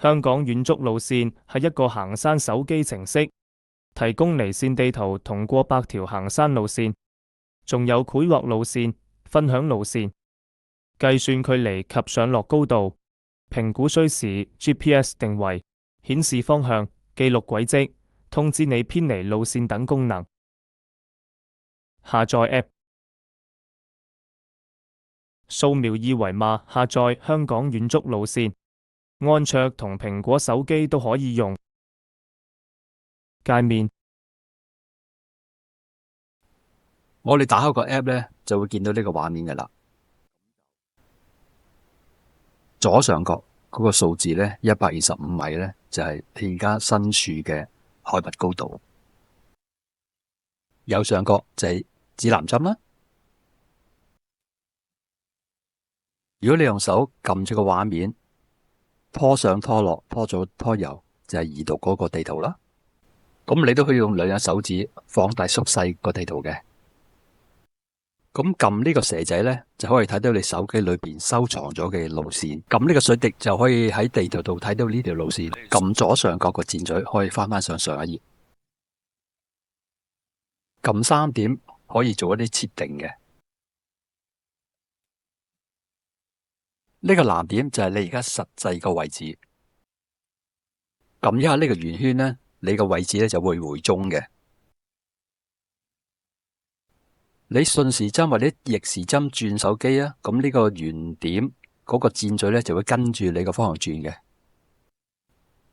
香港遠足路線係一個行山手機程式，提供離線地圖同過百條行山路線，仲有繪畫路線、分享路線、計算距離及上落高度、評估需時、GPS 定位、顯示方向、記錄軌跡、通知你偏離路線等功能。下載 App， 掃描二維碼下載香港遠足路線，安卓同蘋果手機都可以用。界面，我哋打開個 app 咧，就會見到呢個畫面㗎啦。左上角嗰個數字咧，125米咧，就係你而家身處嘅海拔高度。右上角就係指南針啦。如果你用手撳住個畫面，拖上拖落，拖左拖右，就係移讀嗰個地圖啦。咁你都可以用兩隻手指放大縮細個地圖嘅。咁撳呢個蛇仔呢，就可以睇到你手機裏邊收藏咗嘅路線。撳呢個水滴就可以喺地圖度睇到呢條路線。撳左上角個箭嘴可以翻上上一頁。撳3點可以做一啲設定嘅。呢個藍點就係你而家實際個位置。撳一下呢個圓圈呢，你個位置呢就會回中嘅。你順時針或者逆時針轉手機啊，咁呢個圓點嗰個箭嘴咧就會跟住你個方向轉嘅。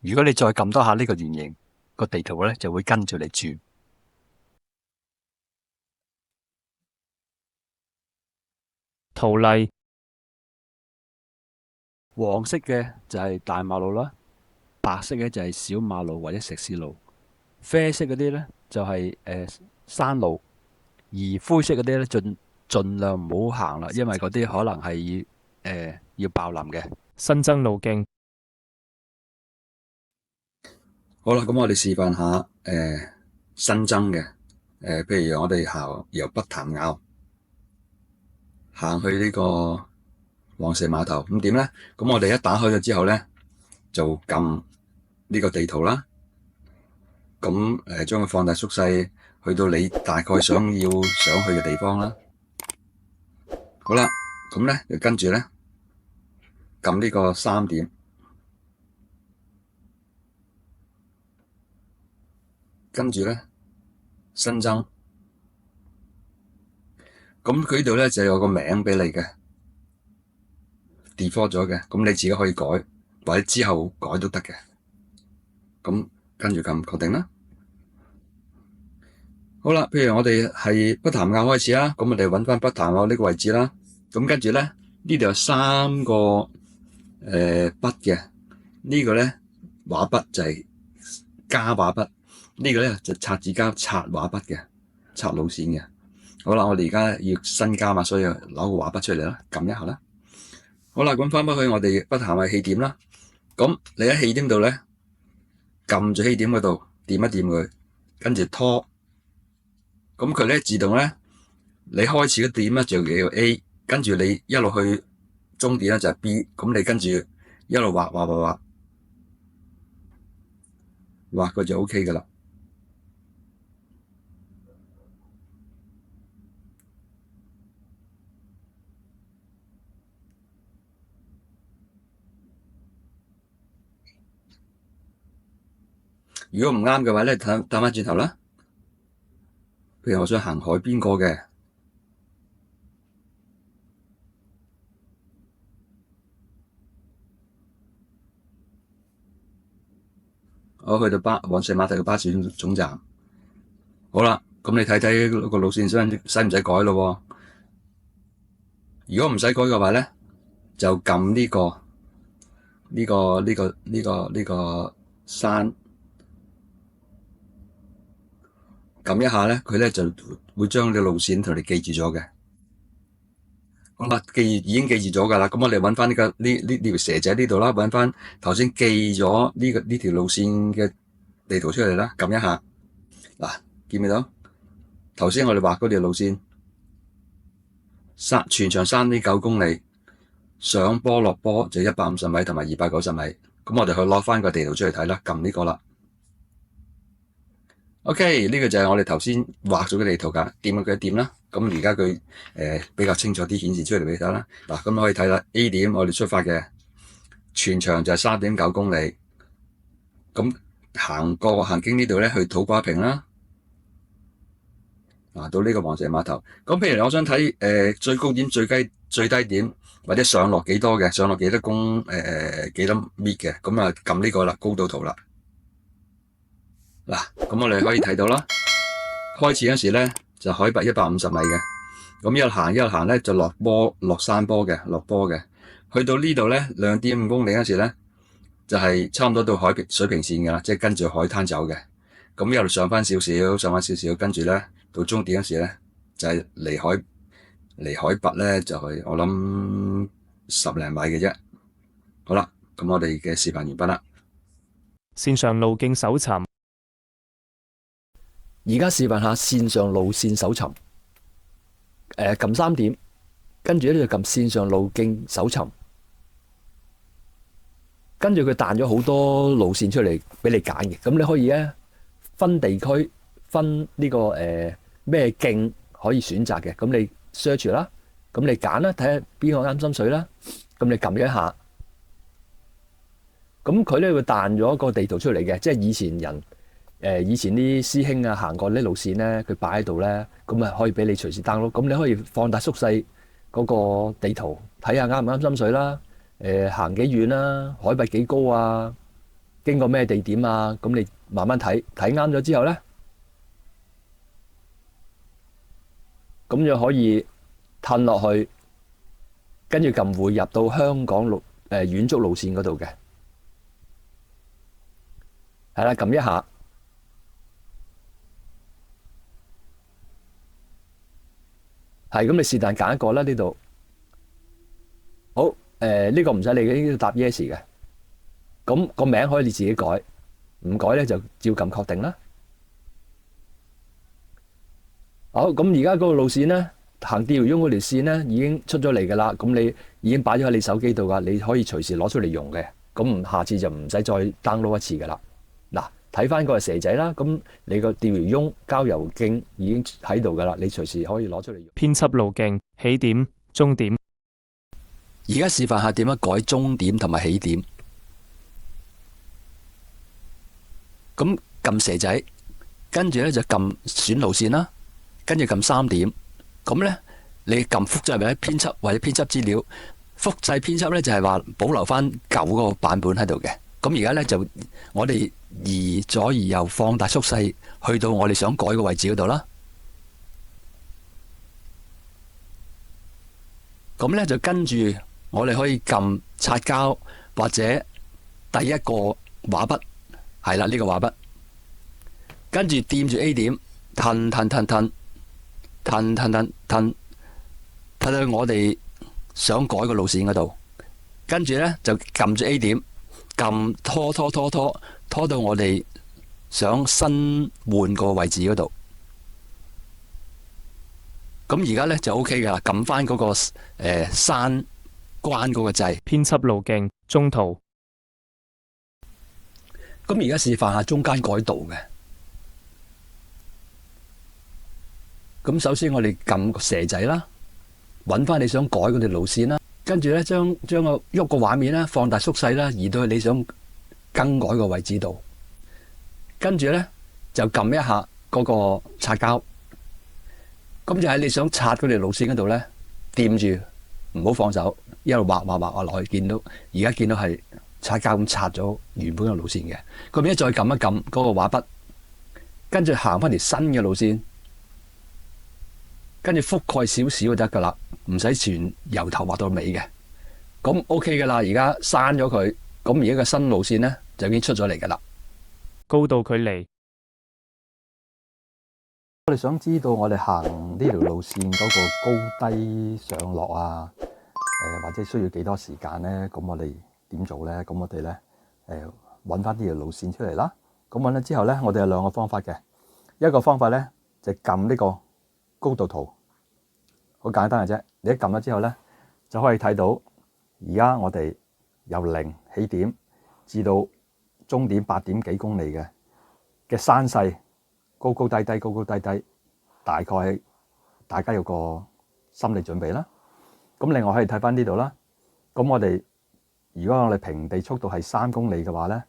如果你再撳多下呢個圓形，個地圖咧就會跟住你轉。圖例，黃色嘅就係大馬路啦，白色嘅就係小馬路或者石屎路，啡色嗰啲咧就係山路。而灰色嗰啲咧，盡量唔好行啦，因為嗰啲可能係要爆林嘅。新增路徑。好啦，咁我哋示範下新增嘅譬如我哋由北潭坳行去呢個黃石碼頭，咁點咧？咁我哋一打開咗之後咧，就撳呢個地圖啦。咁將佢放大縮細，去到你大概想去嘅地方啦。好啦，咁咧就跟住咧撳呢個3點，跟住咧新增。咁佢呢度咧就有個名俾你嘅 default 咗嘅，咁你自己可以改，或者之後改都得嘅。咁跟住撳確定啦。好啦，譬如我哋係北潭坳開始啦，咁我哋揾翻北潭坳呢個位置啦。咁跟住咧，呢度有3個筆嘅，呢個咧畫筆就係加畫筆，呢個咧就擦字膠擦畫筆嘅，擦路線嘅。好啦，我哋而家要新加嘛，所以攞個畫筆出嚟啦，撳一下啦。好啦，咁翻返去我哋北潭坳起點啦。咁你喺起點度咧，撳住起點嗰度，掂一掂佢，跟住拖。咁佢咧自動咧，你開始嘅點咧就叫 A， 跟住你一路去終點咧就係 B， 咁你跟住一路畫佢就 OK 噶啦。如果唔啱嘅話咧，睇翻轉頭啦。譬如我想行海邊過嘅，我去到黃石碼頭嘅巴士總站。好啦，咁你睇睇個路線使唔使改咯？如果唔使改嘅話咧，就撳呢個山。撳一下咧，佢咧就會將你路線同你記住咗嘅。好啦，已經記住咗噶啦。咁我哋揾翻呢條蛇仔呢度啦，揾翻頭先記咗呢條路線嘅地圖出嚟啦。撳一下，嗱，見唔見到？頭先我哋畫嗰條路線，全長3.9公里，上坡落坡就150米同埋290米。咁我哋去攞翻個地圖出嚟睇啦，撳呢個啦。OK，呢個就係我哋頭先畫咗嘅地圖㗎，掂佢嘅掂啦。咁而家佢比較清楚啲顯示出嚟俾你睇啦。嗱，咁可以睇啦 A 點我哋出發嘅，全長就係3.9公里。咁行經呢度咧去土瓜坪啦。到呢個黃石碼頭。咁譬如我想睇最高點、最低點或者上落幾多嘅，上落幾多幾多米嘅，咁啊撳呢個啦，高度圖啦。嗱，咁我哋可以睇到啦。開始嗰時咧就海拔150米嘅，咁一路行咧就落山坡嘅，落坡嘅。去到呢度咧2.5公里嗰時咧就係差唔多到水平線㗎啦，即係跟住海灘走嘅。咁一路上翻少少，跟住咧到終點嗰時咧就係離海拔咧就係我諗10零米嘅啫。好啦，咁我哋嘅視頻完畢啦。線上路徑搜尋，而家示範下線上路線搜尋。撳3點，跟住咧就撳線上路徑搜尋。跟住佢彈咗好多路線出嚟俾你揀嘅，咁你可以咧分地區、分呢個咩徑可以選擇嘅，咁你 search 啦，咁你揀啦，睇下邊個啱心水啦，咁你撳一下，咁佢咧會彈咗個地圖出嚟嘅，即係以前啲師兄啊行過啲路線咧，佢擺喺度咧，咁啊可以俾你隨時 download，咁你可以放大縮細嗰個地圖，睇下啱唔啱心水啦。行幾遠啦，海拔幾高啊，經過咩地點啊，咁你慢慢睇啱咗之後咧，咁就可以褪落去，跟住撳匯入到香港遠足路線嗰度嘅，係啦，撳一下，係咁你是但揀一個啦呢度，好。呢個唔使你嘅，呢個答 yes 嘅。咁個名可以你自己改，唔改咧就照撳確定啦。好，咁而家嗰個路線咧，行釣魚翁嗰條線咧已經出咗嚟㗎啦。咁你已經擺咗喺你手機度㗎，你可以隨時攞出嚟用嘅。咁下次就唔使再 download 一次㗎啦。嗱，睇翻個蛇仔啦，咁你個釣魚翁郊遊徑已經喺度㗎啦，你隨時可以攞出嚟用。編輯路徑，起點、終點。而家示範下點樣改終點同埋起點。咁撳蛇仔，跟住咧就撳選路線啦，跟住撳3點。咁咧你撳複製或者編輯或者編輯資料，複製編輯咧就係話保留翻舊嗰個版本喺度嘅。咁而家咧就我哋移左移右放大縮細，去到我哋想改嘅位置嗰度啦。咁咧就跟住。我哋可以撳擦膠或者第一個畫筆，係啦，呢個畫筆，跟住掂住 A 點，褪到我哋想改個路線嗰度，跟住咧就撳住 A 點，撳拖到我哋想新換個位置嗰度。咁而家咧就 OK 噶啦，撳翻嗰個山關嗰個掣，編輯路徑，中途。咁而家示範下中間改道嘅。咁首先我哋撳個蛇仔啦，揾翻你想改嗰條路線啦，跟住咧將個喐個畫面啦，放大縮細啦，移到去你想更改個位置度，跟住咧就撳一下嗰個擦膠，咁就喺你想擦嗰條路線嗰度咧，掂住唔好放手。一路畫落去，而家見到係擦膠咁擦咗原本嘅路線嘅。咁而家再撳一撳嗰個畫筆，跟住行翻條新嘅路線，跟住覆蓋少少就得噶啦，唔使全由頭畫到尾嘅。咁 OK 噶啦，而家刪咗佢，咁而家個新路線咧就已經出咗嚟噶啦。高度距離。我哋想知道我哋行呢條路線嗰個高低上落啊，或者需要幾多時間咧？咁我哋點做咧？咁我哋咧揾翻呢條路線出嚟啦。咁揾咗之後咧，我哋有2個方法嘅。一個方法咧就撳呢個高度圖，好簡單嘅啫。你一撳咗之後咧，就可以睇到而家我哋由0起點，至到終點8.幾公里嘅山勢，高高低低，高高低低，大概大家有個心理準備啦。咁另外可以睇翻呢度啦。咁如果我哋平地速度係3公里嘅話咧，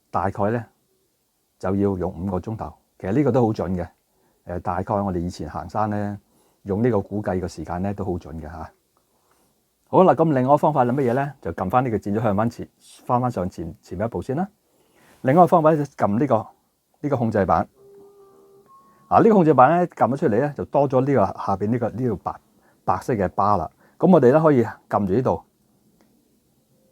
大概咧就要用5個鐘頭。其實呢個都好準嘅。大概我哋以前行山咧，用呢個估計嘅時間咧都好準嘅嚇。好啦，咁另外一個方法係乜嘢咧？就撳翻呢個箭咗向翻前，翻上前面一步先啦。另外一個方法咧就撳呢個控制板。呢個控制板咧撳咗出嚟咧，就多咗呢個下邊呢條白色嘅巴啦。咁我哋咧可以撳住呢度，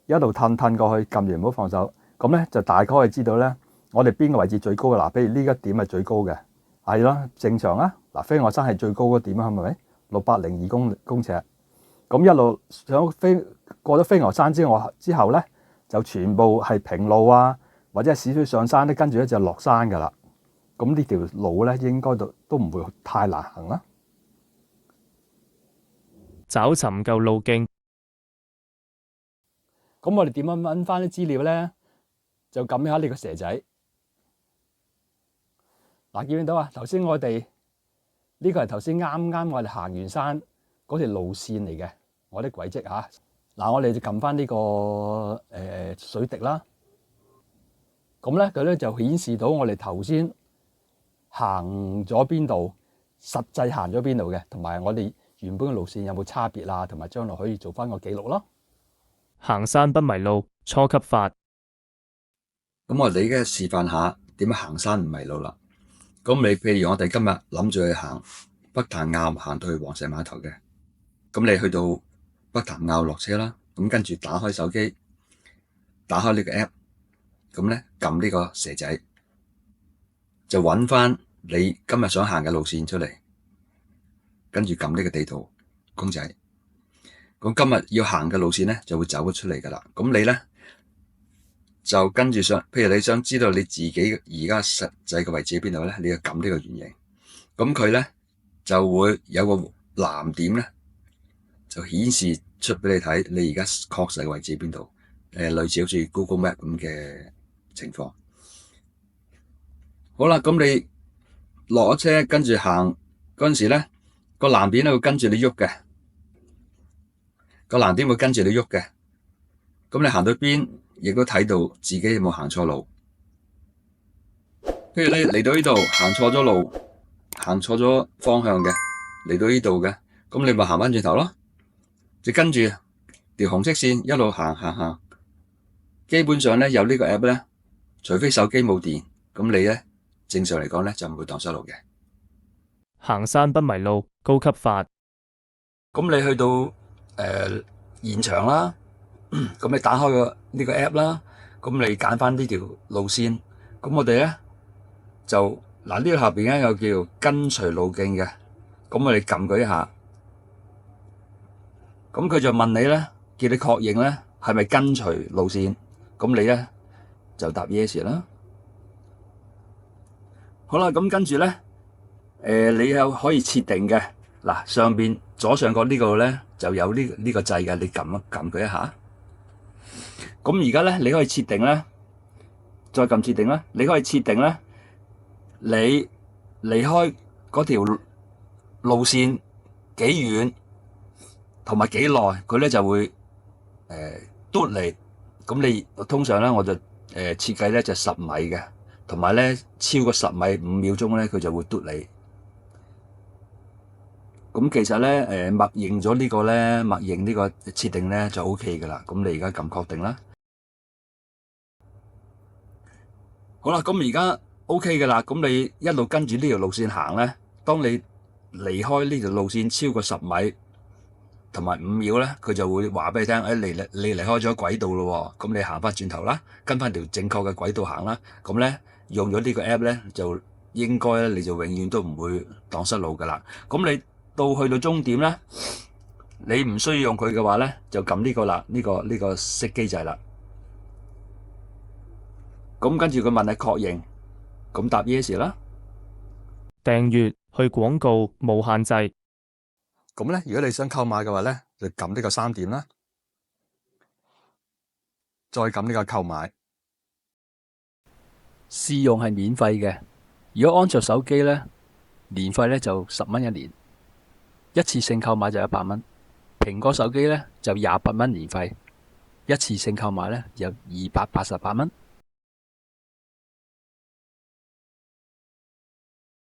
一路褪過去，撳完唔好放手。咁咧就大概可以知道咧，我哋邊個位置最高嘅。譬如呢一點係最高嘅，係咯，正常啊。飛鵝山係最高嗰點啊，係咪？602公尺。咁一路過咗飛鵝山之後咧，就全部係平路啊，或者係市區上山咧，跟住咧就落山噶啦。咁呢條路咧應該都唔會太難行啦。找尋舊路徑。咁我哋點樣揾翻啲資料咧？就撳下呢個蛇仔。見唔見到啊？頭先我哋呢個係頭先啱我哋行完山嗰條路線嚟嘅，我啲軌跡嚇。我哋就撳翻呢個水滴啦。咁咧佢咧就顯示到我哋頭先行咗邊度，實際行咗邊度嘅，同埋我哋原本嘅路線有冇差別啊，同埋將來可以做翻個記錄咯。行山不迷路初級法。咁我哋而家示範下點樣行山唔迷路啦。咁你譬如我哋今日諗住去行北潭坳，行到去黃石碼頭嘅。咁你去到北潭坳落車啦，咁跟住打開手機，打開呢個 app， 咁咧撳呢個蛇仔，就揾翻你今日想行嘅路線出嚟，跟住撳呢個地圖公仔。咁今日要行嘅路線咧就會走咗出嚟噶啦。咁你咧就跟住上，譬如你想知道你自己而家實際嘅位置喺邊度咧，你就撳呢個圓形。咁佢咧就會有個藍點咧，就顯示出俾你睇，你而家確實嘅位置喺邊度。類似好似 Google Map 咁嘅情況。好啦，咁你落咗車跟住行嗰陣時咧，個藍點咧會跟住你喐嘅，個藍點會跟住你喐嘅。咁你行到邊，亦都睇到自己有冇行錯路。譬如你嚟到呢度行錯咗路，行錯咗方向嘅，嚟到呢度嘅，咁你咪行翻轉頭咯。就跟住條紅色線一路行。基本上咧有呢個 app 咧，除非手機冇電，咁你咧正常嚟講咧就唔會蕩失路嘅。行山不迷路高級法。咁你去到現場啦，咁你打開呢個 app 啦，咁你揀翻呢條路線，咁我哋咧就呢個下邊咧有叫跟隨路徑嘅，咁我哋撳佢一下，咁佢就問你咧，叫你確認咧係咪跟隨路線，咁你咧就答 yes 啦。好啦，咁跟住咧，你又可以設定嘅，上邊左上角呢個咧就有呢個掣嘅，你撳佢一下。咁而家咧你可以設定咧，再撳設定啦，你可以設定咧，你離開嗰條路線幾遠同埋幾耐，佢咧就會嘟你。咁你通常咧我就設計咧就10米嘅，同埋咧超過10米5秒鐘咧佢就會嘟你。咁其實咧默認咗呢個咧，默認呢個設定咧就 OK 噶啦。咁你而家撳確定啦。好啦，咁而家 OK 噶啦。咁你一路跟住呢條路線行咧，當你離開呢條路線超過10米同埋5秒咧，佢就會話俾你聽，你離開咗軌道咯。咁你行翻轉頭啦，跟翻條正確嘅軌道行啦。咁咧用咗呢個 app 咧，就應該咧你就永遠都唔會蕩失路噶啦。咁你去到終點咧，你唔需要用佢嘅話咧，就撳呢個啦，呢個熄機掣啦。咁跟住佢問你確認，咁答 yes 啦。訂閱去廣告無限制。咁咧，如果你想購買嘅話咧，就撳呢個3點啦，再撳呢個購買。試用係免費嘅。如果安卓手機呢，年費呢就10蚊一年，一次性購買就100蚊。蘋果手機呢就28蚊年費，一次性購買呢有288蚊。